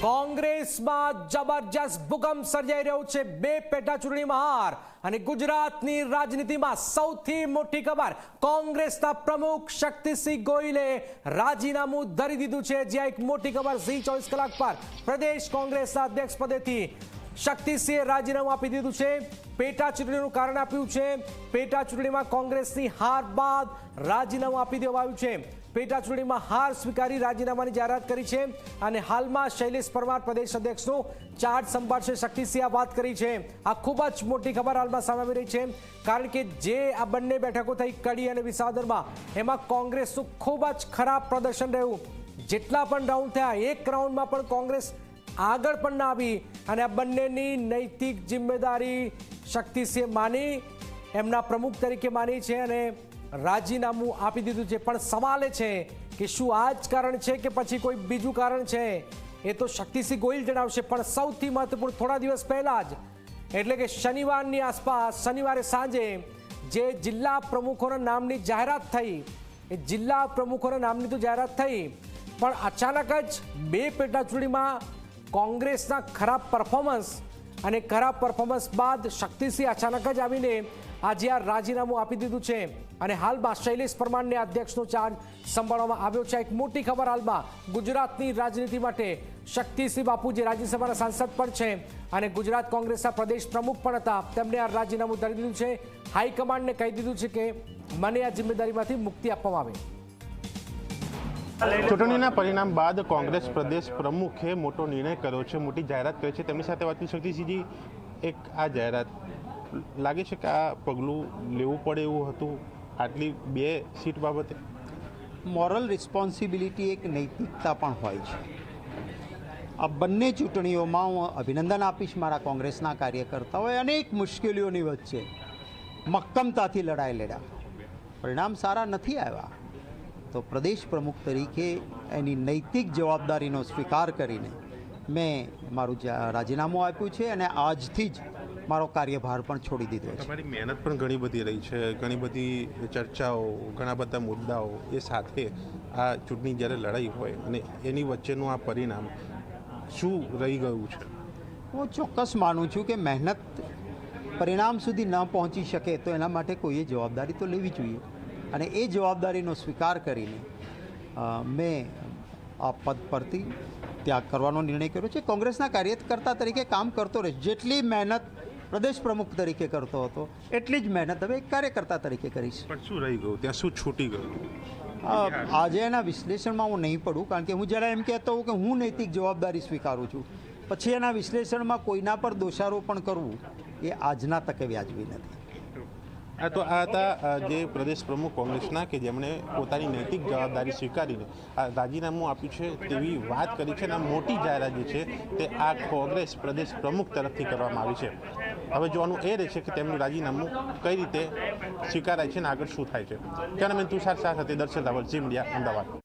કોંગ્રેસમાં જબરજસ્ત ભૂકંપ સર્જાઈ રહ્યો છે। બે પેટા ચૂંટણીમાં હાર અને ગુજરાતની રાજનીતિમાં સૌથી મોટી ખબર, કોંગ્રેસના પ્રમુખ શક્તિસિંહ ગોહિલે રાજીનામું ધરી દીધું છે। જ્યાં એક મોટી ખબર ઝી 24 કલાક પર પ્રદેશ કોંગ્રેસના અધ્યક્ષ પદેથી શક્તિસિંહે રાજીનામું આપી દીધું છે। પેટા ચૂંટણીનું કારણ આપ્યું છે। પેટા ચૂંટણીમાં કોંગ્રેસની હાર બાદ રાજીનામું આપી દેવામાં આવ્યું છે। પેટા ચૂંટણીમાં હાર સ્વીકારી રાજીનામાની જાહેરાત કરી છે અને હાલમાં શૈલેષ પરમાર પ્રદેશ અધ્યક્ષનો ચાર્જ સંભાળશે। શક્તિસિંહે આ વાત કરી છે। આ ખૂબ જ મોટી ખબર હાલમાં સામે આવી રહી છે, કારણ કે જે આ બંને બેઠકો થઈ કડી અને વિસાવદરમાં, એમાં કોંગ્રેસનું ખૂબ જ ખરાબ પ્રદર્શન રહ્યું। જેટલા પણ રાઉન્ડ થયા, એક રાઉન્ડમાં પણ કોંગ્રેસ આગળ પણ ના આવી અને આ બંનેની નૈતિક જિમ્મેદારી શક્તિસિંહે માની, એમના પ્રમુખ તરીકે માની છે અને રાજીનામું આપી દીધું છે। પણ સવાલ એ છે કે શું આ જ કારણ છે કે પછી કોઈ બીજું કારણ છે, એ તો શક્તિસિંહ ગોહિલ જણાવશે। પણ સૌથી મહત્વપૂર્ણ, થોડા દિવસ પહેલા જ, એટલે કે શનિવારની આસપાસ, શનિવારે સાંજે જે જિલ્લા પ્રમુખોના નામની જાહેરાત થઈ, એ જિલ્લા પ્રમુખોના નામની તો જાહેરાત થઈ, પણ અચાનક જ બે પેટા ચૂંટણીમાં કોંગ્રેસના ખરાબ પરફોર્મન્સ અને ખરાબ પરફોર્મન્સ બાદ શક્તિસિંહ અચાનક જ આવીને આજે આ રાજીનામું આપી દીધું છે અને હાલમાં શૈલેષ પરમારને અધ્યક્ષનો ચાર્જ સંભાળવામાં આવ્યો છે। એક મોટી ખબર હાલમાં ગુજરાતની રાજનીતિ માટે, શક્તિસિંહ બાપુ જે રાજ્યસભાના સાંસદ પણ છે અને ગુજરાત કોંગ્રેસના પ્રદેશ પ્રમુખ પણ હતા, તેમને આ રાજીનામું ધરી દીધું છે। હાઈકમાન્ડને કહી દીધું છે કે મને આ જિમ્મેદારીમાંથી મુક્તિ આપવામાં આવે। ચૂંટણીના પરિણામ બાદ કોંગ્રેસ પ્રદેશ પ્રમુખે મોટો નિર્ણય કર્યો છે, મોટી જાહેરાત કરી છે। તેમની સાથે વાત કરી શક્તિસિંહજી, એક આ જાહેરાત લાગે છે કે આ પગલું લેવું પડે એવું હતું આટલી બે સીટ બાબતે? મોરલ રિસ્પોન્સિબિલિટી એક નૈતિકતા પણ હોય છે। આ બંને ચૂંટણીઓમાં હું અભિનંદન આપીશ મારા કોંગ્રેસના કાર્યકર્તાઓએ અનેક મુશ્કેલીઓની વચ્ચે મક્કમતાથી લડાઈ લડ્યા, પરિણામ સારા નથી આવ્યા, તો પ્રદેશ પ્રમુખ તરીકે એની નૈતિક જવાબદારીનો સ્વીકાર કરીને મેં મારું રાજીનામું આપ્યું છે અને આજથી જ મારો કાર્યભાર પણ છોડી દીધો છે। તમારી મહેનત પણ ઘણી બધી રહી છે, ઘણી બધી ચર્ચાઓ, ઘણા બધા મુદ્દાઓ, એ સાથે આ ચૂંટણી જ્યારે લડાઈ હોય અને એની વચ્ચેનું આ પરિણામ શું રહી ગયું છે? હું ચોક્કસ માનું છું કે મહેનત પરિણામ સુધી ન પહોંચી શકે તો એના માટે કોઈએ જવાબદારી તો લેવી જોઈએ અને એ જવાબદારીનો સ્વીકાર કરીને મેં આ પદ પરથી ત્યાગ કરવાનો નિર્ણય કર્યો છે। કોંગ્રેસના કાર્યકર્તા તરીકે કામ કરતો રહીશ। જેટલી મહેનત પ્રદેશ પ્રમુખ તરીકે કરતો હતો એટલી જ મહેનત હવે એક કાર્યકર્તા તરીકે કરીશ। પણ શું રહી ગયું ત્યાં, શું છૂટી ગયું? આજે એના વિશ્લેષણમાં હું નહીં પડું, કારણ કે હું જરા એમ કહેતો હોઉં કે હું નૈતિક જવાબદારી સ્વીકારું છું, પછી એના વિશ્લેષણમાં કોઈના પર દોષારોપણ કરવું એ આજના તકે વ્યાજબી નથી। તો આ હતા જે પ્રદેશ પ્રમુખ કોંગ્રેસના કે જેમણે પોતાની નૈતિક જવાબદારી સ્વીકારીને આ રાજીનામું આપ્યું છે તેવી વાત કરી છે અને આ મોટી જાહેરાત જે છે તે આ કોંગ્રેસ પ્રદેશ પ્રમુખ તરફથી કરવામાં આવી છે। હવે જોવાનું એ રહેશે કે તેમનું રાજીનામું કઈ રીતે સ્વીકારાય છે અને આગળ શું થાય છે। કેમેરામેન તુષાર શાહ સાથે દર્શન રાવલ, ઝી મીડિયા, અમદાવાદ।